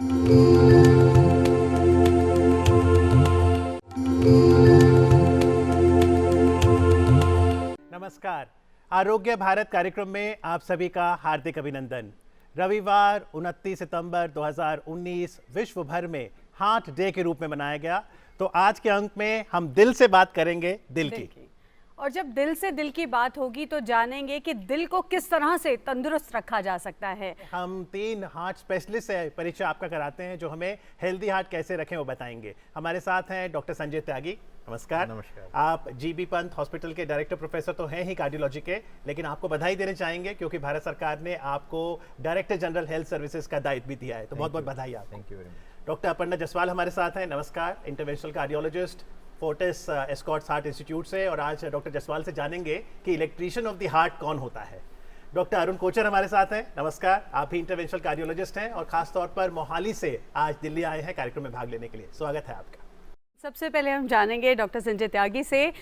नमस्कार, आरोग्य भारत कार्यक्रम में आप सभी का हार्दिक अभिनंदन। रविवार 29 सितंबर 2019 विश्व भर में हार्ट डे के रूप में मनाया गया। तो आज के अंक में हम दिल से बात करेंगे, दिल की। और जब दिल से दिल की बात होगी तो जानेंगे कि दिल को किस तरह से तंदुरुस्त रखा जा सकता है। हम 3 हार्ट स्पेशलिस्ट से परिचय आपका कराते हैं जो हमें हेल्दी हार्ट कैसे रखें वो बताएंगे। हमारे साथ हैं डॉक्टर संजय त्यागी। नमस्कार। नमस्कार। आप जीबी पंत हॉस्पिटल के डायरेक्टर प्रोफेसर तो हैं ही कार्डियोलॉजी के, लेकिन आपको बधाई देना चाहेंगे क्योंकि भारत सरकार ने आपको डायरेक्टर जनरल हेल्थ सर्विसेज का दायित्व भी दिया है, तो बहुत बहुत बधाई आपको। Thank you very much. Doctor Aparna Jaswal हमारे साथ हैं। नमस्कार, interventional cardiologist Fortis Escorts heart institute से। और आज डॉक्टर जसवाल से जानेंगे कि इलेक्ट्रीशियन ऑफ द हार्ट कौन होता है। डॉक्टर अरुण कोचर हमारे साथ हैं। नमस्कार, आप भी इंटरवेंशनल कार्डियोलॉजिस्ट हैं और खास तौर पर मोहाली से आज दिल्ली आए हैं कार्यक्रम में भाग लेने के लिए। स्वागत है आपका। सबसे पहले हम जानेंगे डॉक्टर संजय त्यागी से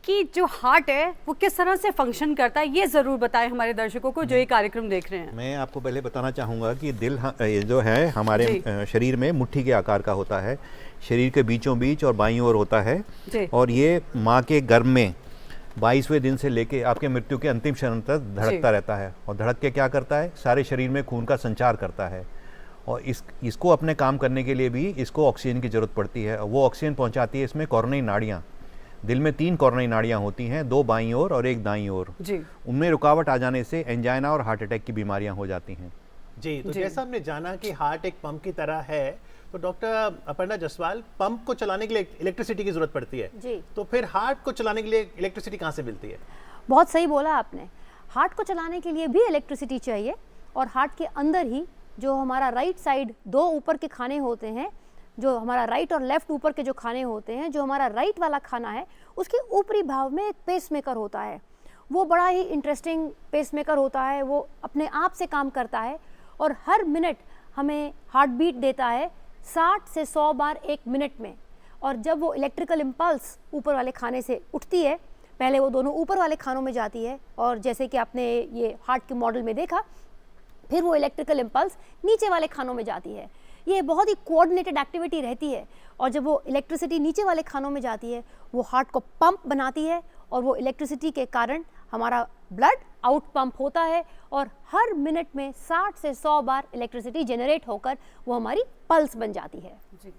कि जो हार्ट है वो किस तरह से फंक्शन करता है, ये ज़रूर बताएं हमारे दर्शकों को जो ये कार्यक्रम देख रहे हैं। मैं आपको पहले बताना चाहूँगा कि दिल जो है हमारे शरीर में मुट्ठी के आकार का होता है, शरीर के बीचों बीच और बाईं ओर होता है। और ये माँ के गर्भ में 22वें दिन से लेके आपके मृत्यु के अंतिम क्षण तक धड़कता रहता है। और धड़क के क्या करता है, सारे शरीर में खून का संचार करता है। और इसको अपने काम करने के लिए भी इसको ऑक्सीजन की ज़रूरत पड़ती है। वो ऑक्सीजन पहुंचाती है इसमें कॉर्नरी नाड़ियाँ। दिल में 3 कॉर्नरी नाड़ियाँ होती हैं, 2 बाईं ओर और 1 दाईं ओर। उनमें रुकावट आ जाने से एंजाइना और हार्ट अटैक की बीमारियां हो जाती हैं। जी, तो जैसा हमने जाना कि हार्ट एक पंप की तरह है, तो डॉक्टर अपर्णा जसवाल, पंप को चलाने के लिए इलेक्ट्रिसिटी की जरूरत पड़ती है जी। तो फिर हार्ट को चलाने के लिए इलेक्ट्रिसिटी कहाँ से मिलती है? बहुत सही बोला आपने। हार्ट को चलाने के लिए भी इलेक्ट्रिसिटी चाहिए और हार्ट के अंदर ही जो हमारा राइट साइड 2 ऊपर के खाने होते हैं, जो हमारा राइट और लेफ्ट ऊपर के जो खाने होते हैं, जो हमारा राइट वाला खाना है उसके ऊपरी भाग में एक पेसमेकर होता है। वो बड़ा ही इंटरेस्टिंग पेसमेकर होता है। वो अपने आप से काम करता है और हर मिनट हमें हार्ट बीट देता है 60 से 100 बार 1 मिनट में। और जब वो इलेक्ट्रिकल इम्पल्स ऊपर वाले खाने से उठती है, पहले वो दोनों ऊपर वाले खानों में जाती है और जैसे कि आपने ये हार्ट के मॉडल में देखा, फिर वो इलेक्ट्रिकल इम्पल्स नीचे वाले खानों में जाती है। ये बहुत ही कोऑर्डिनेटेड एक्टिविटी रहती है। और जब वो इलेक्ट्रिसिटी नीचे वाले खानों में जाती है, वो हार्ट को पंप बनाती है और वो इलेक्ट्रिसिटी के कारण हमारा ब्लड आउट पंप होता है और हर मिनट में 60 से 100 बार इलेक्ट्रिसिटी जनरेट होकर वो हमारी पल्स बन जाती है। जी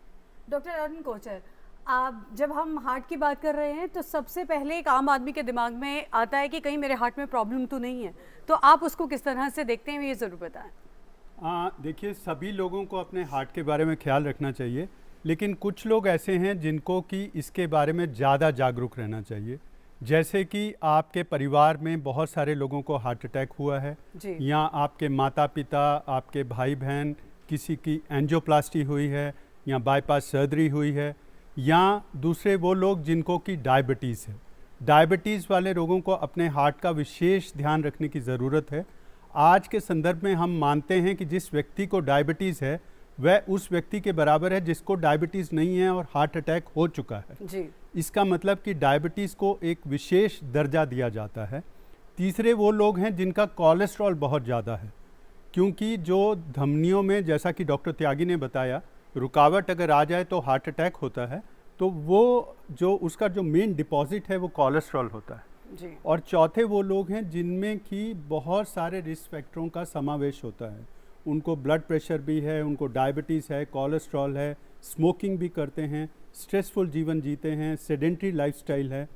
डॉक्टर अरुण कोचर, आप जब हम हार्ट की बात कर रहे हैं तो सबसे पहले एक आम आदमी के दिमाग में आता है कि कहीं मेरे हार्ट में प्रॉब्लम तो नहीं है, तो आप उसको किस तरह से देखते हैं ये ज़रूर बताएं। देखिए, सभी लोगों को अपने हार्ट के बारे में ख्याल रखना चाहिए, लेकिन कुछ लोग ऐसे हैं जिनको कि इसके बारे में ज़्यादा जागरूक रहना चाहिए। जैसे कि आपके परिवार में बहुत सारे लोगों को हार्ट अटैक हुआ है, या आपके माता पिता, आपके भाई बहन, किसी की एंजियोप्लास्टी हुई है या बाईपास सर्जरी हुई है, या दूसरे वो लोग जिनको कि डायबिटीज़ है। डायबिटीज़ वाले लोगों को अपने हार्ट का विशेष ध्यान रखने की ज़रूरत है। आज के संदर्भ में हम मानते हैं कि जिस व्यक्ति को डायबिटीज़ है वह उस व्यक्ति के बराबर है जिसको डायबिटीज़ नहीं है और हार्ट अटैक हो चुका है जी। इसका मतलब कि डायबिटीज़ को एक विशेष दर्जा दिया जाता है। तीसरे वो लोग हैं जिनका कोलेस्ट्रॉल बहुत ज़्यादा है, क्योंकि जो धमनियों में, जैसा कि डॉक्टर त्यागी ने बताया, रुकावट अगर आ जाए तो हार्ट अटैक होता है, तो वो जो उसका जो मेन डिपॉजिट है वो कोलेस्ट्रॉल होता है जी। और चौथे वो लोग हैं जिनमें कि बहुत सारे रिस्क फैक्टरों का समावेश होता है। उनको ब्लड प्रेशर भी है, उनको डायबिटीज़ है, कोलेस्ट्रॉल है, स्मोकिंग भी करते हैं, स्ट्रेसफुल जीवन जीते हैं, सेडेंट्री लाइफस्टाइल है।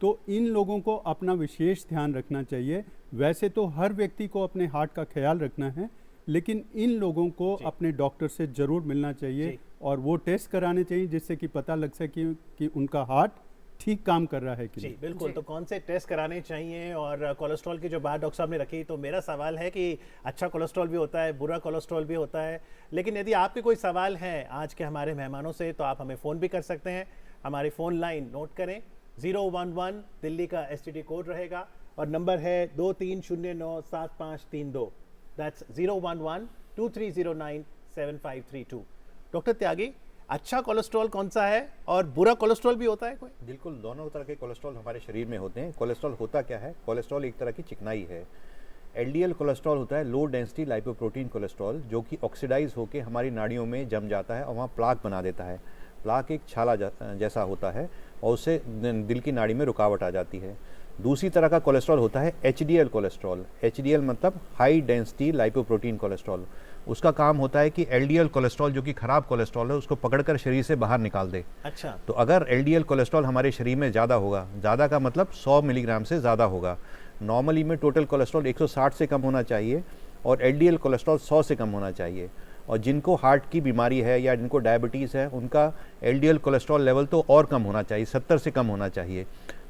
तो इन लोगों को अपना विशेष ध्यान रखना चाहिए। वैसे तो हर व्यक्ति को अपने हार्ट का ख्याल रखना है, लेकिन इन लोगों को अपने डॉक्टर से ज़रूर मिलना चाहिए और वो टेस्ट कराने चाहिए जिससे कि पता लग सके कि उनका हार्ट ठीक काम कर रहा है कि नहीं। बिल्कुल। तो कौन से टेस्ट कराने चाहिए? और कोलेस्ट्रॉल की जो बात डॉक्टर साहब ने रखी, तो मेरा सवाल है कि अच्छा कोलेस्ट्रॉल भी होता है, बुरा कोलेस्ट्रॉल भी होता है, लेकिन यदि आपके कोई सवाल हैं आज के हमारे मेहमानों से तो आप हमें फ़ोन भी कर सकते हैं। हमारी फ़ोन लाइन नोट करें, 011 दिल्ली का STD कोड रहेगा और नंबर है 23097532। दैट्स 011-2309-7532। डॉक्टर त्यागी, अच्छा कोलेस्ट्रॉल कौन सा है और बुरा कोलेस्ट्रॉल भी होता है कोई? बिल्कुल, दोनों तरह के कोलेस्ट्रॉल हमारे शरीर में होते हैं। कोलेस्ट्रॉल होता क्या है? कोलेस्ट्रॉल एक तरह की चिकनाई है। एलडीएल कोलेस्ट्रॉल होता है लो डेंसिटी लाइपोप्रोटीन कोलेस्ट्रॉल, जो कि ऑक्सीडाइज होकर हमारी नाड़ियों में जम जाता है और वहाँ प्लाक बना देता है। प्लाक एक छाला जैसा होता है और उससे दिल की नाड़ी में रुकावट आ जाती है। दूसरी तरह का कोलेस्ट्रॉल होता है एचडीएल कोलेस्ट्रॉल। एचडीएल मतलब हाई डेंसिटी लाइपोप्रोटीन कोलेस्ट्रॉल। उसका काम होता है कि एलडीएल कोलेस्ट्रॉल जो कि खराब कोलेस्ट्रॉल है उसको पकड़कर शरीर से बाहर निकाल दे। अच्छा। तो अगर एलडीएल कोलेस्ट्रॉल हमारे शरीर में ज़्यादा होगा, ज़्यादा का मतलब 100 मिलीग्राम से ज़्यादा होगा। नॉर्मली में टोटल कोलेस्ट्रॉल 160 से कम होना चाहिए और एलडीएल कोलेस्ट्रॉल 100 से कम होना चाहिए। और जिनको हार्ट की बीमारी है या जिनको डायबिटीज़ है उनका एलडीएल कोलेस्ट्रॉल लेवल तो और कम होना चाहिए, 70 से कम होना चाहिए।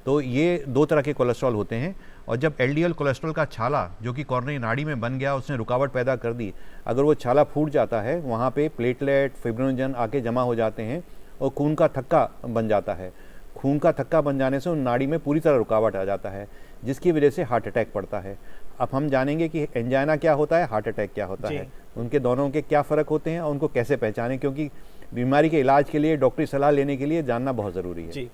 तो ये दो तरह के कोलेस्ट्रॉल होते हैं। और जब एलडीएल कोलेस्ट्रॉल का छाला जो कि कॉर्नरी नाड़ी में बन गया, उसने रुकावट पैदा कर दी, अगर वो छाला फूट जाता है वहाँ पे प्लेटलेट फिब्रिनोजन आके जमा हो जाते हैं और खून का थक्का बन जाता है। खून का थक्का बन जाने से उन नाड़ी में पूरी तरह रुकावट आ जाता है, जिसकी वजह से हार्ट अटैक पड़ता है। अब हम जानेंगे कि एंजाइना क्या होता है, हार्ट अटैक क्या होता है, उनके दोनों के क्या फ़र्क होते हैं और उनको कैसे पहचानें, क्योंकि बीमारी के इलाज के लिए डॉक्टरी सलाह लेने के लिए जानना बहुत ज़रूरी है। जी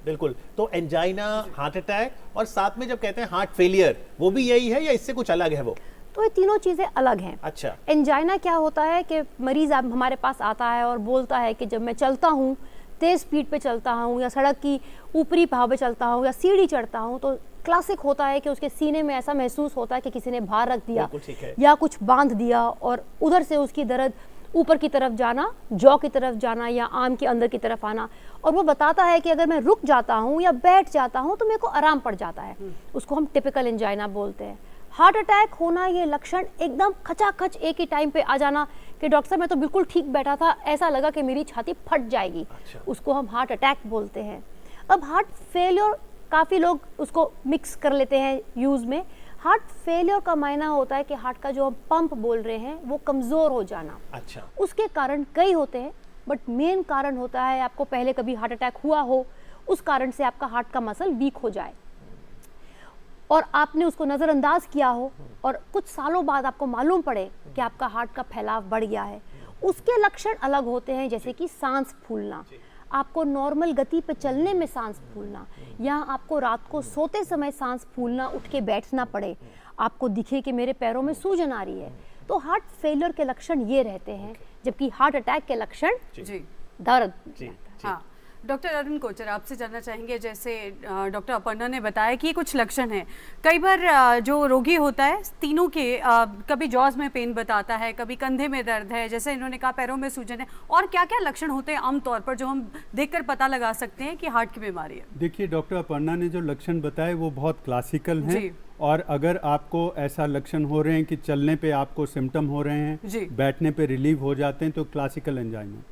बिल्कुल। तो एंजाइना, हार्ट अटैक और साथ में जब कहते हैं हार्ट फेलियर, वो भी यही है या इससे कुछ अलग है वो? तो ये तीनों चीज़ें अलग हैं। अच्छा। एंजाइना क्या होता है कि मरीज़ आप हमारे पास आता है और बोलता है कि जब मैं चलता हूँ, तेज़ स्पीड पे चलता हूँ या सड़क की ऊपरी भाव पे चलता हूँ या सीढ़ी चढ़ता हूँ, तो क्लासिक होता है कि उसके सीने में ऐसा महसूस होता है कि किसी ने भार रख दिया या कुछ बांध दिया और उधर से उसकी दर्द ऊपर की तरफ जाना, जॉ की तरफ जाना या आम के अंदर की तरफ आना। और वो बताता है कि अगर मैं रुक जाता हूँ या बैठ जाता हूँ तो मेरे को आराम पड़ जाता है। उसको हम टिपिकल एंजाइना बोलते हैं। हार्ट अटैक होना, ये लक्षण एकदम खचाखच एक ही टाइम पे आ जाना कि डॉक्टर साहब मैं तो बिल्कुल ठीक बैठा था, ऐसा लगा कि मेरी छाती फट जाएगी। अच्छा। उसको हम हार्ट अटैक बोलते हैं। अब हार्ट फेलियर काफ़ी लोग उसको मिक्स कर लेते हैं यूज़ में। हार्ट फेलियर का मायना होता है कि हार्ट का जो हम पंप बोल रहे हैं वो कमज़ोर हो जाना। अच्छा। उसके कारण कई होते हैं, बट मेन कारण होता है आपको पहले कभी हार्ट अटैक हुआ हो, उस कारण से आपका हार्ट का मसल वीक हो जाए और आपने उसको नज़रअंदाज किया हो और कुछ सालों बाद आपको मालूम पड़े कि आपका हार्ट का फैलाव बढ़ गया है। उसके लक्षण अलग होते हैं, जैसे कि सांस फूलना, आपको नॉर्मल गति पे चलने में सांस फूलना, या आपको रात को सोते समय सांस फूलना, उठ के बैठना पड़े, आपको दिखे कि मेरे पैरों में सूजन आ रही है। तो हार्ट फेलियर के लक्षण ये रहते हैं, जबकि हार्ट अटैक के लक्षण दर्द। हाँ, डॉक्टर अरुण कोचर, आपसे जानना चाहेंगे, जैसे डॉक्टर अपर्णा ने बताया कि कुछ लक्षण हैं। कई बार जो रोगी होता है तीनों के कभी जॉज में पेन बताता है, कभी कंधे में दर्द है, जैसे इन्होंने कहा पैरों में सूजन है, और क्या क्या लक्षण होते हैं आमतौर पर जो हम देखकर पता लगा सकते हैं कि हार्ट की बीमारी है? देखिए, डॉक्टर अपर्णा ने जो लक्षण बताए वो बहुत क्लासिकल हैं। और अगर आपको ऐसा लक्षण हो रहे हैं कि चलने पे आपको सिम्टम हो रहे हैं, बैठने पे रिलीव हो जाते हैं, तो क्लासिकल एंजाइना।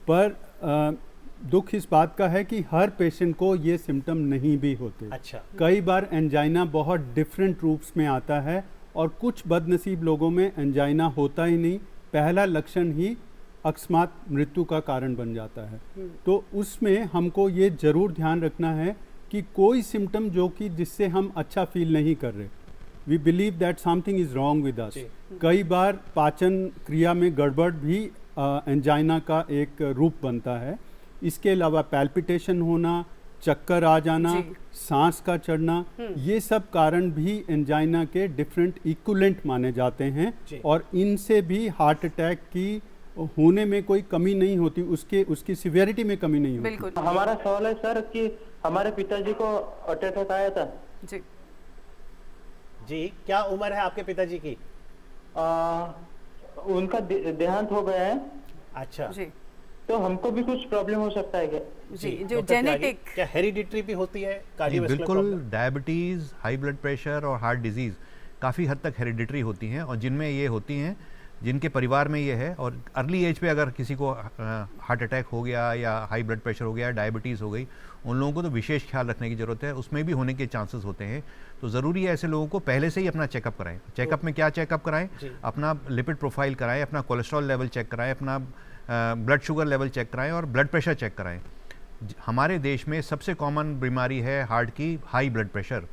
पर दुख इस बात का है कि हर पेशेंट को ये सिम्टम नहीं भी होते। अच्छा। कई बार एंजाइना बहुत डिफरेंट रूप्स में आता है और कुछ बदनसीब लोगों में एंजाइना होता ही नहीं, पहला लक्षण ही अकस्मात मृत्यु का कारण बन जाता है। तो उसमें हमको ये ज़रूर ध्यान रखना है कि कोई सिम्टम जो कि जिससे हम अच्छा फील नहीं कर रहे, we believe that something is wrong with us. कई बार पाचन क्रिया में गड़बड़ भी एंजाइना का एक रूप बनता है। इसके अलावा पैल्पिटेशन होना, चक्कर आ जाना, सांस का चढ़ना, ये सब कारण भी एंजाइना के डिफरेंट इक्विवेलेंट माने जाते हैं और इनसे भी हार्ट अटैक की होने में कोई कमी नहीं होती, उसकी सिवियरिटी में कमी नहीं होती। बिल्कुल। हमारा सवाल है सर कि हमारे पिताजी को अटैक आया था। जी जी, क्या उम्र है आपके पिताजी की? उनका देहांत हो गया है। अच्छा जी, तो हमको भी कुछ प्रॉब्लम हो सकता है क्या? जी, जो जेनेटिक, क्या हेरिडिटरी भी होती है? बिल्कुल, डायबिटीज़, हाई ब्लड प्रेशर और हार्ट डिजीज़ काफ़ी हद तक हेरिडिटरी होती हैं और जिनमें ये होती हैं, जिनके परिवार में ये है, और अर्ली एज पे अगर किसी को हार्ट अटैक हो गया या हाई ब्लड प्रेशर हो गया, डायबिटीज़ हो गई, उन लोगों को तो विशेष ख्याल रखने की ज़रूरत है। उसमें भी होने के चांसेस होते हैं, तो ज़रूरी है ऐसे लोगों को पहले से ही अपना चेकअप कराएं। चेकअप में क्या चेकअप कराएं? अपना लिपिड प्रोफाइल कराएं, अपना कोलेस्ट्रॉल लेवल चेक कराएं, अपना ब्लड शुगर लेवल चेक कराएं और ब्लड प्रेशर चेक कराएं। हमारे देश में सबसे कॉमन बीमारी है हार्ट की high blood pressure.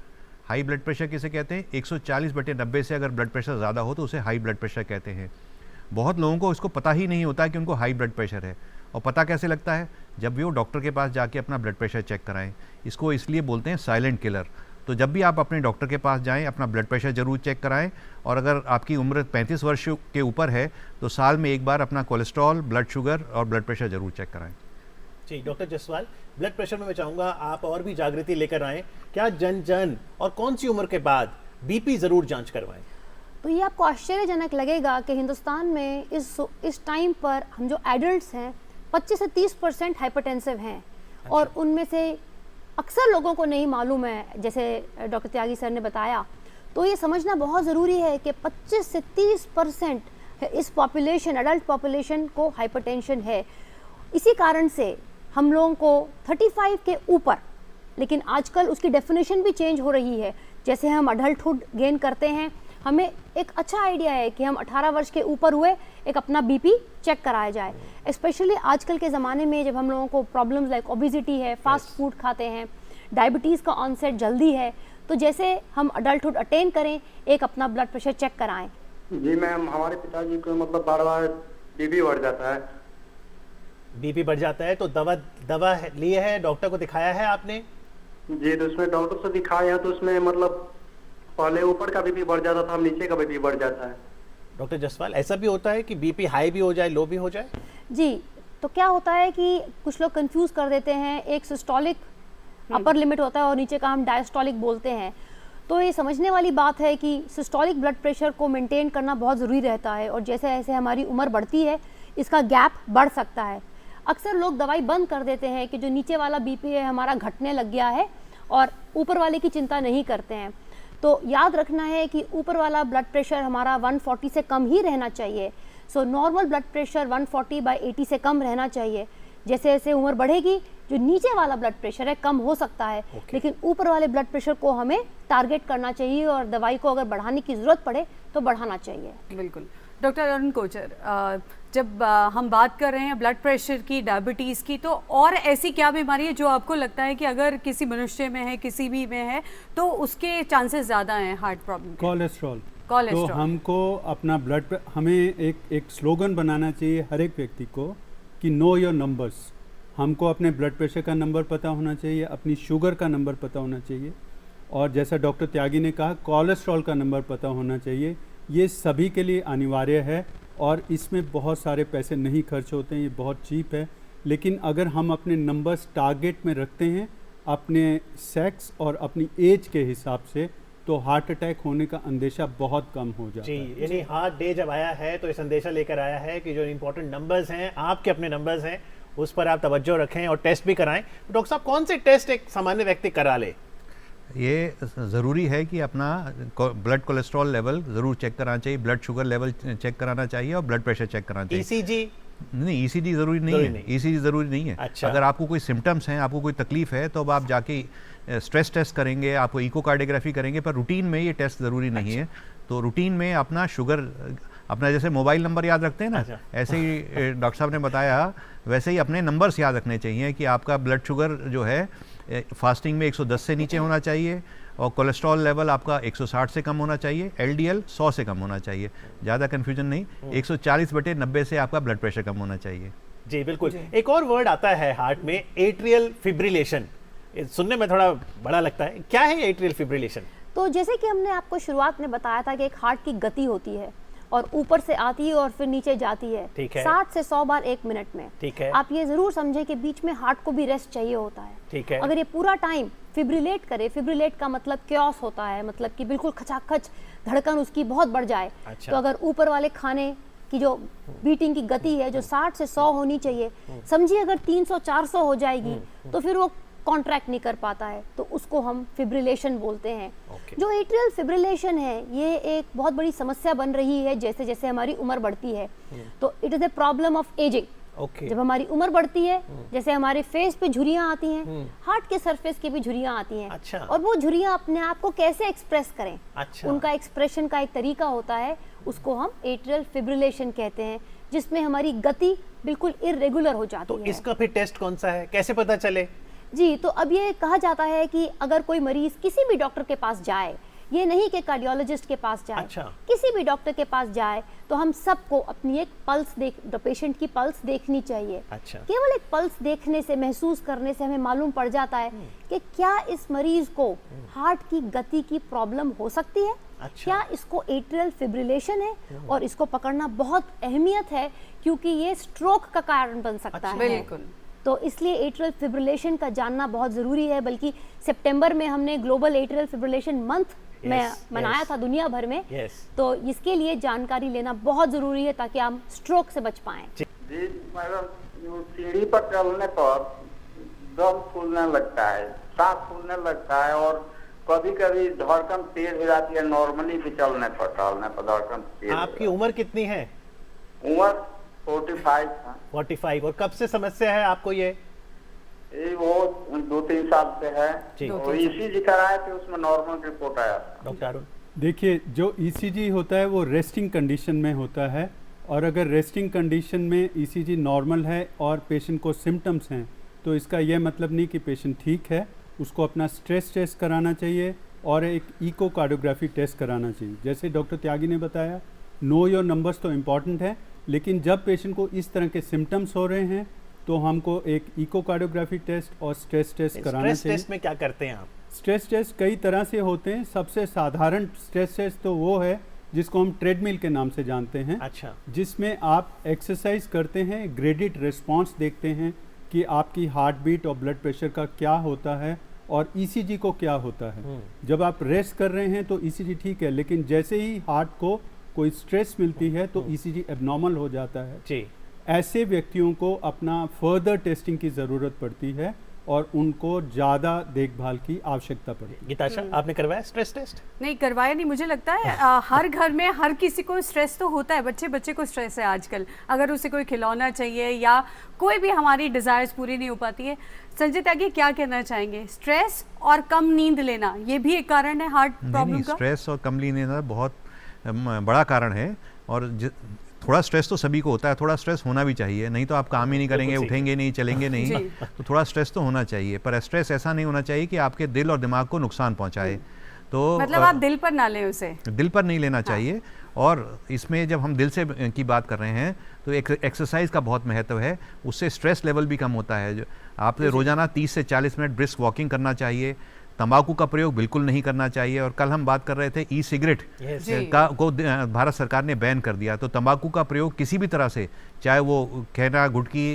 High blood pressure किसे कहते हैं? 140/90 से अगर ब्लड प्रेशर ज़्यादा हो तो उसे हाई ब्लड प्रेशर कहते हैं। बहुत लोगों को इसको पता ही नहीं होता है कि उनको हाई ब्लड प्रेशर है। और पता कैसे लगता है? जब भी वो डॉक्टर के पास जाके अपना ब्लड प्रेशर चेक कराएं। इसको इसलिए बोलते हैं साइलेंट किलर। तो जब भी आप अपने डॉक्टर के पास जाएं, अपना ब्लड प्रेशर जरूर चेक कराएं, और अगर आपकी उम्र 35 वर्ष के ऊपर है तो साल में एक बार अपना कोलेस्ट्रॉल, ब्लड शुगर और ब्लड प्रेशर जरूर चेक कराएं। जी डॉक्टर जसवाल, ब्लड प्रेशर में मैं चाहूँगा आप और भी जागृति लेकर आएँ, क्या जन जन और कौन सी उम्र के बाद बीपी ज़रूर जांच करवाएं? तो ये आपको आश्चर्यजनक लगेगा कि हिंदुस्तान में इस टाइम पर हम जो एडल्ट्स हैं 25 से 30% हाइपरटेंसिव हैं। और उनमें से अक्सर लोगों को नहीं मालूम है, जैसे डॉक्टर त्यागी सर ने बताया। तो ये समझना बहुत ज़रूरी है कि 25 से 30% इस पॉपुलेशन, एडल्ट पॉपुलेशन को हाइपरटेंशन है। इसी कारण से हम लोगों को 35 के ऊपर, लेकिन आजकल उसकी डेफिनेशन भी चेंज हो रही है। जैसे हम अडल्टहुड गेन करते हैं, हमें एक अच्छा आइडिया है कि हम 18 वर्ष के ऊपर हुए एक अपना बीपी चेक कराया जाए। स्पेशली आजकल के ज़माने में जब हम लोगों को प्रॉब्लम्स लाइक ओबेसिटी है, फास्ट फूड खाते हैं, डायबिटीज़ का ऑनसेट जल्दी है, तो जैसे हम अडल्टहुड अटेन करें, एक अपना ब्लड प्रेशर चेक कराएं। जी मैम, हमारे पिताजी को मतलब बार बार बीपी बढ़ जाता है। बीपी बढ़ जाता है तो दवा लिए है, डॉक्टर को दिखाया है आपने? जी, तो उसमें डॉक्टर से दिखाए हैं, तो उसमें मतलब पहले ऊपर का बीपी बढ़ जाता था, नीचे का बीपी बढ़ जाता है। डॉक्टर जसवाल, ऐसा भी होता है कि बीपी हाई भी हो जाए, लो भी हो जाए? जी, तो क्या होता है कि कुछ लोग कंफ्यूज कर देते हैं, एक सिस्टोलिक अपर लिमिट होता है और नीचे का हम डायस्टोलिक बोलते हैं। तो ये समझने वाली बात है कि सिस्टोलिक ब्लड प्रेशर को मेंटेन करना बहुत ज़रूरी रहता है, और जैसे जैसे हमारी उम्र बढ़ती है इसका गैप बढ़ सकता है। अक्सर लोग दवाई बंद कर देते हैं कि जो नीचे वाला बीपी है हमारा घटने लग गया है, और ऊपर वाले की चिंता नहीं करते हैं। तो याद रखना है कि ऊपर वाला ब्लड प्रेशर हमारा 140 से कम ही रहना चाहिए। सो नॉर्मल ब्लड प्रेशर 140/80 से कम रहना चाहिए। जैसे जैसे उम्र बढ़ेगी जो नीचे वाला ब्लड प्रेशर है कम हो सकता है, लेकिन ऊपर वाले ब्लड प्रेशर को हमें टारगेट करना चाहिए, और दवाई को अगर बढ़ाने की ज़रूरत पड़े तो बढ़ाना चाहिए। बिल्कुल। डॉक्टर अरुण कोचर, जब हम बात कर रहे हैं ब्लड प्रेशर की, डायबिटीज़ की, तो और ऐसी क्या बीमारी है जो आपको लगता है कि अगर किसी मनुष्य में है, किसी भी में है, तो उसके चांसेस ज़्यादा हैं हार्ट प्रॉब्लम के? कोलेस्ट्रॉल। तो हमको अपना हमें एक स्लोगन बनाना चाहिए हर एक व्यक्ति को कि नो योर नंबर्स। हमको अपने ब्लड प्रेशर का नंबर पता होना चाहिए, अपनी शुगर का नंबर पता होना चाहिए, और जैसा डॉक्टर त्यागी ने कहा कोलेस्ट्रॉल का नंबर पता होना चाहिए। ये सभी के लिए अनिवार्य है, और इसमें बहुत सारे पैसे नहीं खर्च होते हैं, ये बहुत चीप है। लेकिन अगर हम अपने नंबर्स टारगेट में रखते हैं अपने सेक्स और अपनी एज के हिसाब से, तो हार्ट अटैक होने का अंदेशा बहुत कम हो जाता है। जी, यानी हार्ट डे जब आया है तो ये संदेशा लेकर आया है कि जो इंपॉर्टेंट नंबर्स हैं, आपके अपने नंबर्स हैं, उस पर आप तवज्जो रखें और टेस्ट भी कराएं। तो डॉक्टर साहब, कौन से टेस्ट एक सामान्य व्यक्ति करा ले? ये ज़रूरी है कि अपना ब्लड कोलेस्ट्रॉल लेवल ज़रूर चेक कराना चाहिए, ब्लड शुगर लेवल चेक कराना चाहिए, और ब्लड प्रेशर चेक कराना चाहिए। ईसीजी? नहीं, ईसीजी ज़रूरी नहीं है। ईसीजी ज़रूरी नहीं है। अच्छा। अगर आपको कोई सिम्टम्स हैं, आपको कोई तकलीफ है, तो अब आप जाके स्ट्रेस टेस्ट करेंगे, आपको इकोकार्डियोग्राफी करेंगे, पर रूटीन में ये टेस्ट ज़रूरी नहीं है। तो रूटीन में अपना शुगर, अपना जैसे मोबाइल नंबर याद रखते हैं ना, ऐसे ही डॉक्टर साहब ने बताया वैसे ही अपने नंबर्स याद रखने चाहिए कि आपका ब्लड शुगर जो है फास्टिंग में 110 से नीचे होना चाहिए, और कोलेस्ट्रॉल लेवल आपका 160 से कम होना चाहिए, एलडीएल 100 से कम होना चाहिए। ज़्यादा कन्फ्यूजन नहीं, 140/90 से आपका ब्लड प्रेशर कम होना चाहिए। जी बिल्कुल। एक और वर्ड आता है हार्ट में, एट्रियल फिब्रिलेशन। सुनने में थोड़ा बड़ा लगता है, क्या है एट्रियल फिब्रिलेशन? तो जैसे कि हमने आपको शुरुआत में बताया था कि एक हार्ट की गति होती है, और ऊपर से आती है और फिर नीचे जाती है, ठीक है। 60 से 100 बार 1 मिनट में। ठीक है। आप ये जरूर समझें कि बीच में हार्ट को भी रेस्ट चाहिए होता है। ठीक है। अगर ये पूरा टाइम फिब्रिलेट करे, फिब्रिलेट का मतलब क्योस होता है, मतलब कि बिल्कुल खचाखच धड़कन उसकी बहुत बढ़ जाए। अच्छा। तो अगर ऊपर वाले खाने की जो बीटिंग की गति है जो 60 से 100 होनी चाहिए, समझिए अगर 300-400 हो जाएगी तो फिर वो कॉन्ट्रैक्ट नहीं कर पाता है, तो उसको हम फिब्रिलेशन बोलते हैं। जो एट्रियल फिब्रिलेशन है ये एक बहुत बड़ी समस्या बन रही है जैसे जैसे हमारी उम्र बढ़ती है। तो it is a problem of ageing. जब हमारी उम्र बढ़ती है, जैसे हमारे फेस पे झुर्रियां आती हैं, हार्ट के सरफेस की भी झुर्रियां आती हैं। अच्छा। और वो झुर्रियां अपने आप को कैसे एक्सप्रेस करें, अच्छा। उनका एक्सप्रेशन का एक तरीका होता है, उसको हम एट्रियल फिब्रिलेशन कहते हैं, जिसमें हमारी गति बिल्कुल इर्रेगुलर हो जाती तो है। इसका फिर टेस्ट कौन सा है, कैसे पता चले? जी, तो अब ये कहा जाता है कि अगर कोई मरीज किसी भी डॉक्टर के पास जाए ये नहीं कि कार्डियोलॉजिस्ट के पास जाए, अच्छा। किसी भी डॉक्टर के पास जाए तो हम सबको अपनी एक पल्स पेशेंट की पल्स देखनी चाहिए। अच्छा। केवल एक पल्स देखने से, महसूस करने से हमें मालूम पड़ जाता है कि क्या इस मरीज को हार्ट की गति की प्रॉब्लम हो सकती है, अच्छा। क्या इसको एट्रियल फिब्रिलेशन है, और इसको पकड़ना बहुत अहमियत है क्योंकि ये स्ट्रोक का कारण बन सकता है। बिल्कुल। तो इसलिए एट्रियल फिब्रिलेशन का जानना बहुत ज़रूरी है। बल्कि सितंबर में हमने ग्लोबल एट्रियल फिब्रिलेशन मंथ में मनाया था दुनिया भर में। तो इसके लिए जानकारी लेना बहुत ज़रूरी है ताकि हम स्ट्रोक से बच पाएं। जी मैडम, सीढ़ी पर चलने पर दम फूलने लगता है, सांस फूलने लगता है, और कभी कभी धड़कन तेज हो जाती है। नॉर्मली भी चलने पर, टहलने पर धड़कन तेज। आपकी उम्र कितनी है? उम्र 45 है। 45। और कब से समस्या है आपको ये? वो 2-3 साल से है। और ईसीजी कराए थे, उसमें नॉर्मल रिपोर्ट आया। डॉक्टर अरुण, देखिए, जो ईसीजी होता है वो रेस्टिंग कंडीशन में होता है, और अगर रेस्टिंग कंडीशन में ईसीजी नॉर्मल है और पेशेंट को सिम्टम्स हैं तो इसका यह मतलब नहीं कि पेशेंट ठीक है। उसको अपना स्ट्रेस टेस्ट कराना चाहिए और एक इकोकार्डियोग्राफी टेस्ट कराना चाहिए। जैसे डॉक्टर त्यागी ने बताया, नो योर नंबर्स तो इम्पॉर्टेंट है, लेकिन जब पेशेंट को इस तरह के सिम्टम्स हो रहे हैं तो हमको एक इकोकार्डियोग्राफी टेस्ट और स्ट्रेस टेस्ट कराना चाहिए। स्ट्रेस टेस्ट में क्या करते हैं आप? स्ट्रेस टेस्ट कई तरह से होते हैं। सबसे साधारण स्ट्रेस टेस्ट तो वो है जिसको हम ट्रेडमिल के नाम से जानते हैं। अच्छा। जिसमें आप एक्सरसाइज करते हैं, ग्रेडेड रिस्पांस देखते हैं कि आपकी हार्ट बीट और ब्लड प्रेशर का क्या होता है और ईसीजी को क्या होता है। जब आप रेस्ट कर रहे हैं तो ईसीजी ठीक है, लेकिन जैसे ही हार्ट को कोई स्ट्रेस मिलती है तो ईसीजी एबनॉर्मल हो जाता है। जी। ऐसे व्यक्तियों को अपना फर्दर टेस्टिंग की ज़रूरत पड़ती है और उनको ज़्यादा देखभाल की आवश्यकता पड़ती है। गीताशा, आपने करवाया स्ट्रेस टेस्ट? नहीं करवाया नहीं। मुझे लगता है हर घर में हर किसी को स्ट्रेस तो होता है। बच्चे को स्ट्रेस है आजकल। अगर उसे कोई खिलौना चाहिए या कोई भी हमारी डिज़ायर्स पूरी नहीं हो पाती है। संजय त्यागी क्या कहना चाहेंगे? स्ट्रेस और कम नींद लेना ये भी एक कारण है हार्ट प्रॉब्लम का? स्ट्रेस और कम नींद लेना बहुत बड़ा कारण है, और थोड़ा स्ट्रेस तो सभी को होता है। थोड़ा स्ट्रेस होना भी चाहिए, नहीं तो आप काम ही नहीं करेंगे, उठेंगे नहीं, चलेंगे नहीं। तो थोड़ा स्ट्रेस तो होना चाहिए, पर स्ट्रेस ऐसा नहीं होना चाहिए कि आपके दिल और दिमाग को नुकसान पहुंचाए। तो मतलब आप दिल पर ना लें उसे, दिल पर नहीं लेना चाहिए। और इसमें जब हम दिल से की बात कर रहे हैं तो एक एक्सरसाइज का बहुत महत्व है। उससे स्ट्रेस लेवल भी कम होता है। जो आपने रोजाना 30 से 40 मिनट ब्रिस्क वॉकिंग करना चाहिए। तंबाकू का प्रयोग बिल्कुल नहीं करना चाहिए। और कल हम बात कर रहे थे ई सिगरेट को भारत सरकार ने बैन कर दिया। तो तंबाकू का प्रयोग किसी भी तरह से, चाहे वो खैना, गुटकी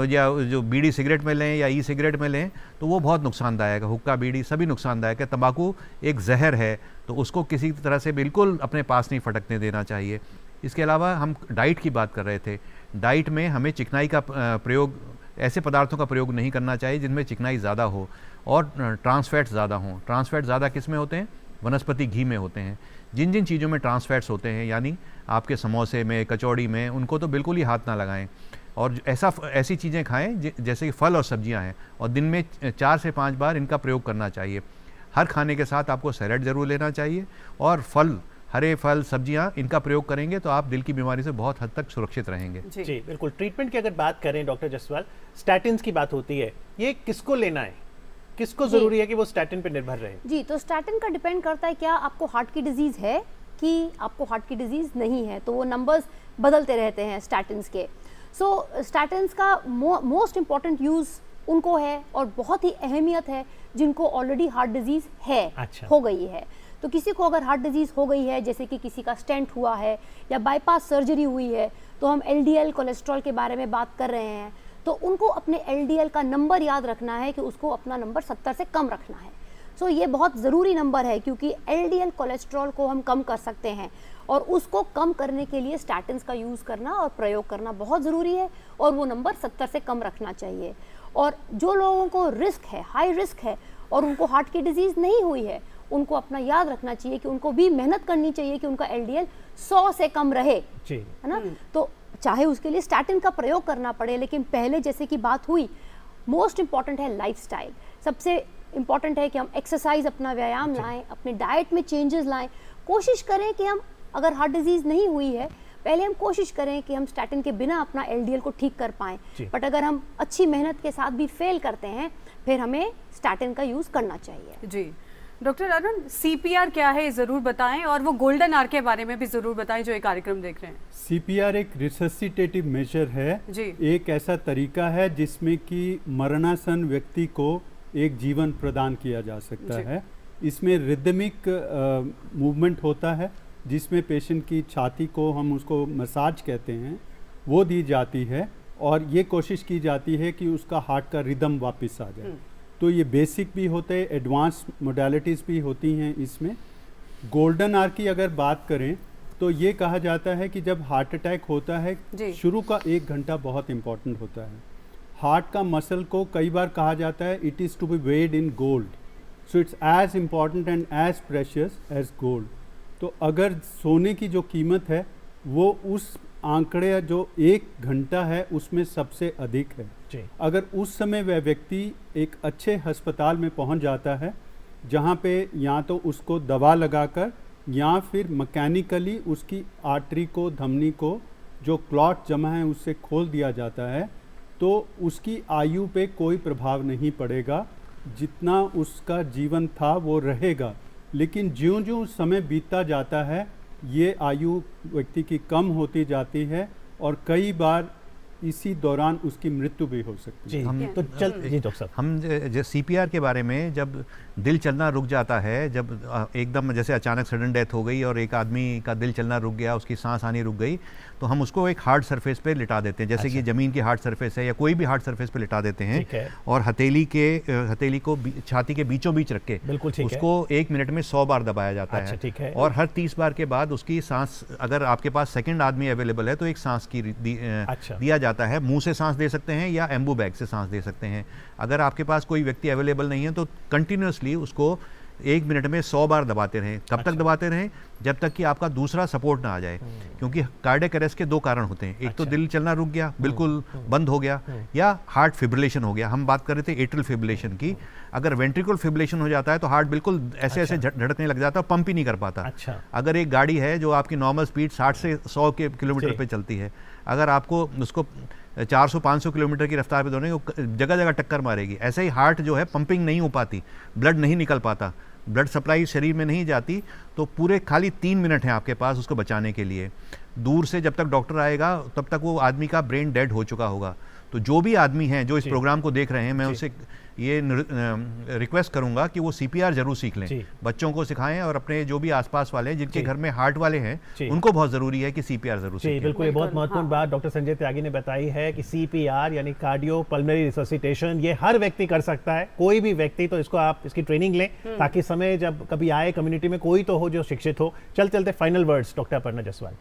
या जो बीड़ी सिगरेट में लें या ई सिगरेट में लें, तो वो बहुत नुकसानदायक है। हुक्का, बीड़ी सभी नुकसानदायक है। तंबाकू एक जहर है, तो उसको किसी तरह से बिल्कुल अपने पास नहीं फटकने देना चाहिए। इसके अलावा हम डाइट की बात कर रहे थे। डाइट में हमें चिकनाई का प्रयोग, ऐसे पदार्थों का प्रयोग नहीं करना चाहिए जिनमें चिकनाई ज़्यादा हो और ट्रांसफैट्स ज़्यादा हों। ट्रांसफैट ज़्यादा किस में होते हैं? वनस्पति घी में होते हैं। जिन जिन चीज़ों में ट्रांसफैट्स होते हैं, यानी आपके समोसे में, कचौड़ी में, उनको तो बिल्कुल ही हाथ ना लगाएं। और ऐसी चीज़ें खाएं जैसे कि फल और सब्जियां हैं, और दिन में 4 से 5 बार इनका प्रयोग करना चाहिए। हर खाने के साथ आपको सैलेड ज़रूर लेना चाहिए, और फल, हरे फल, सब्जियां, इनका प्रयोग करेंगे तो आप दिल की बीमारी से बहुत हद तक सुरक्षित रहेंगे। जी बिल्कुल। ट्रीटमेंट की अगर बात करें डॉक्टर जसवाल, स्टैटिन्स की बात होती है, ये किसको लेना है, किसको जरूरी है कि वो स्टैटिन पे निर्भर रहे? जी, तो स्टैटिन का डिपेंड करता है क्या आपको हार्ट की डिजीज़ है कि आपको हार्ट की डिजीज़ नहीं है। तो वो नंबर्स बदलते रहते हैं स्टैटिन्स के। सो स्टैटिन्स का मोस्ट इम्पॉर्टेंट यूज़ उनको है और बहुत ही अहमियत है जिनको ऑलरेडी हार्ट डिजीज़ है। अच्छा। हो गई है। तो किसी को अगर हार्ट डिजीज़ हो गई है, जैसे कि किसी का स्टेंट हुआ है या बाईपास सर्जरी हुई है, तो हम LDL कोलेस्ट्रॉल के बारे में बात कर रहे हैं, तो उनको अपने LDL का नंबर याद रखना है कि उसको अपना नंबर 70 से कम रखना है। सो ये बहुत ज़रूरी नंबर है क्योंकि LDL कोलेस्ट्रॉल को हम कम कर सकते हैं, और उसको कम करने के लिए स्टैटिन्स का यूज़ करना और प्रयोग करना बहुत ज़रूरी है, और वो नंबर 70 से कम रखना चाहिए। और जो लोगों को रिस्क है, हाई रिस्क है, और उनको हार्ट की डिजीज़ नहीं हुई है, उनको अपना याद रखना चाहिए कि उनको भी मेहनत करनी चाहिए कि उनका LDL 100 से कम रहे, जी, है ना। तो चाहे उसके लिए स्टैटिन का प्रयोग करना पड़े, लेकिन पहले जैसे कि बात हुई, मोस्ट इम्पॉर्टेंट है लाइफस्टाइल। सबसे इम्पॉर्टेंट है कि हम एक्सरसाइज, अपना व्यायाम लाएं, अपने डाइट में चेंजेस लाएं। कोशिश करें कि हम, अगर हार्ट डिजीज़ नहीं हुई है, पहले हम कोशिश करें कि हम स्टैटिन के बिना अपना LDL को ठीक कर पाएं। बट अगर हम अच्छी मेहनत के साथ भी फेल करते हैं, फिर हमें स्टैटिन का यूज़ करना चाहिए। जी डॉक्टर अरुण, CPR क्या है ज़रूर बताएं, और वो गोल्डन आवर के बारे में भी ज़रूर बताएं जो ये कार्यक्रम देख रहे हैं। CPR एक रिससिटेटिव मेजर है जी। एक ऐसा तरीका है जिसमें कि मरणासन व्यक्ति को एक जीवन प्रदान किया जा सकता है। इसमें रिदमिक मूवमेंट होता है जिसमें पेशेंट की छाती को, हम उसको मसाज कहते हैं, वो दी जाती है और ये कोशिश की जाती है कि उसका हार्ट का रिदम वापस आ जाए। तो ये बेसिक भी होते हैं, एडवांस मोडालिटीज़ भी होती हैं इसमें। गोल्डन आवर की अगर बात करें तो ये कहा जाता है कि जब हार्ट अटैक होता है, शुरू का 1 घंटा बहुत इम्पॉर्टेंट होता है। हार्ट का मसल को कई बार कहा जाता है it is to be weighed in gold, so it's as important and as precious as gold. तो अगर सोने की जो कीमत है वो उस आंकड़े जो 1 घंटा है उसमें सबसे अधिक है। अगर उस समय वह व्यक्ति एक अच्छे अस्पताल में पहुंच जाता है जहां पे या तो उसको दवा लगाकर या फिर मैकेनिकली उसकी आर्टरी को, धमनी को जो क्लॉट जमा है उससे खोल दिया जाता है, तो उसकी आयु पे कोई प्रभाव नहीं पड़ेगा। जितना उसका जीवन था वो रहेगा, लेकिन ज्यों-ज्यों समय बीतता जाता है ये आयु व्यक्ति की कम होती जाती है और कई बार इसी दौरान उसकी मृत्यु भी हो सकती है। हम तो जी डॉक्टर साहब, हम जैसे CPR के बारे में, जब दिल चलना रुक जाता है, जब एकदम जैसे अचानक सडन डेथ हो गई और एक आदमी का दिल चलना रुक गया, उसकी सांस आनी रुक गई, तो हम उसको एक हार्ड सरफेस पे लिटा देते हैं, जैसे कि ज़मीन की हार्ड सरफेस है या कोई भी हार्ड सरफेस पे लिटा देते हैं और हथेली को छाती के बीचों बीच रख के उसको 1 मिनट में 100 बार दबाया जाता है और हर 30 बार के बाद उसकी सांस, अगर आपके पास सेकंड आदमी अवेलेबल है तो एक सांस की दिया जाता है। मुंह से सांस दे सकते हैं या एम्बू बैग से सांस दे सकते हैं। अगर आपके पास कोई व्यक्ति अवेलेबल नहीं है तो कंटिन्यूसली उसको 1 मिनट में 100 बार दबाते रहें। कब तक दबाते रहें? जब तक कि आपका दूसरा सपोर्ट ना आ जाए, क्योंकि कार्डियक अरेस्ट के 2 कारण होते हैं। एक तो दिल चलना रुक गया, बिल्कुल बंद हो गया, या हार्ट फिब्रिलेशन हो गया। हम बात कर रहे थे एट्रियल फिब्रिलेशन की। अगर वेंट्रिकल फिब्रिलेशन हो जाता है तो हार्ट बिल्कुल ऐसे ऐसे धड़कने लग जाता है, पंप ही नहीं कर पाता। अगर एक गाड़ी है जो आपकी नॉर्मल स्पीड 60 से 100 किलोमीटर पे चलती है, अगर आपको उसको 400-500 किलोमीटर की रफ्तार पे दौड़ेंगे, जगह जगह टक्कर मारेगी। ऐसे ही हार्ट जो है पंपिंग नहीं हो पाती, ब्लड नहीं निकल पाता, ब्लड सप्लाई शरीर में नहीं जाती। तो पूरे खाली 3 मिनट हैं आपके पास उसको बचाने के लिए। दूर से जब तक डॉक्टर आएगा तब तक वो आदमी का ब्रेन डेड हो चुका होगा। तो जो भी आदमी हैं जो इस प्रोग्राम को देख रहे हैं, मैं उनसे ये रिक्वेस्ट करूंगा कि वो CPR जरूर सीख लें, बच्चों को सिखाएं और अपने जो भी आसपास वाले हैं जिनके घर में हार्ट वाले हैं उनको बहुत ज़रूरी है कि CPR जरूर सीखें। बिल्कुल, ये बहुत महत्वपूर्ण बात डॉक्टर संजय त्यागी ने बताई है कि CPR यानी कार्डियो पल्मोनरी रिससिटेशन ये हर व्यक्ति कर सकता है, कोई भी व्यक्ति। तो इसको आप इसकी ट्रेनिंग लें ताकि समय जब कभी आए कम्युनिटी में कोई तो हो जो शिक्षित हो। चलते final words doctor Aparna Jaswal.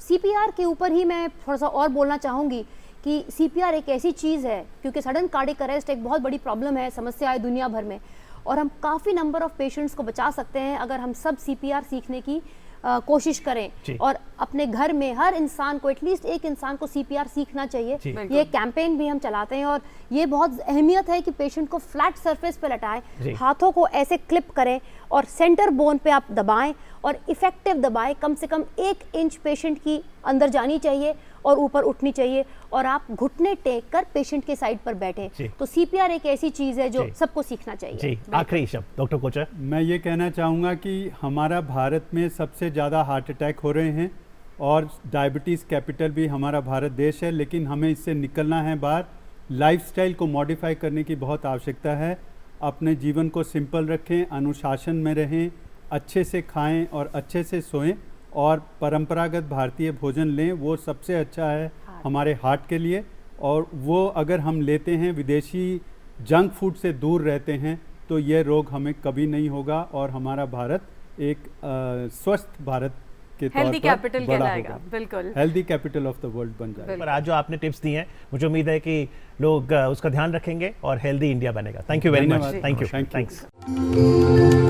CPR के ऊपर ही मैं थोड़ा सा और बोलना चाहूँगी कि CPR एक ऐसी चीज़ है, क्योंकि सडन कार्डियक अरेस्ट एक बहुत बड़ी प्रॉब्लम है, समस्या है दुनिया भर में, और हम काफ़ी नंबर ऑफ पेशेंट्स को बचा सकते हैं अगर हम सब CPR सीखने की कोशिश करें। और अपने घर में हर इंसान को, एटलीस्ट एक इंसान को CPR सीखना चाहिए। ये कैंपेन भी हम चलाते हैं और ये बहुत अहमियत है कि पेशेंट को फ्लैट सरफेस पे लटाएं, हाथों को ऐसे क्लिप करें और सेंटर बोन पे आप दबाएं और इफेक्टिव दबाएं। कम से कम 1 इंच पेशेंट की अंदर जानी चाहिए और ऊपर उठनी चाहिए, और आप घुटने टेक कर पेशेंट के साइड पर बैठे। तो CPR एक ऐसी चीज़ है जो सबको सीखना चाहिए। आखिरी शब्द डॉक्टर कोचर। मैं ये कहना चाहूँगा कि हमारा भारत में सबसे ज़्यादा हार्ट अटैक हो रहे हैं और डायबिटीज़ कैपिटल भी हमारा भारत देश है, लेकिन हमें इससे निकलना है बाहर। लाइफस्टाइल को मॉडिफाई करने की बहुत आवश्यकता है। अपने जीवन को सिंपल रखें, अनुशासन में रहें, अच्छे से खाएं और अच्छे से सोएं और परंपरागत भारतीय भोजन लें। वो सबसे अच्छा है हमारे हार्ट के लिए, और वो अगर हम लेते हैं, विदेशी जंक फूड से दूर रहते हैं, तो ये रोग हमें कभी नहीं होगा और हमारा भारत एक स्वस्थ भारत के तौर पर बड़ा होगा। बिल्कुल, healthy capital of the world बन जाएगा। पर आज जो आपने टिप्स दी हैं, मुझे उम्मीद है कि लोग उसका ध्यान रखेंगे और हेल्दी इंडिया बनेगा। Thank you very much. Thank you.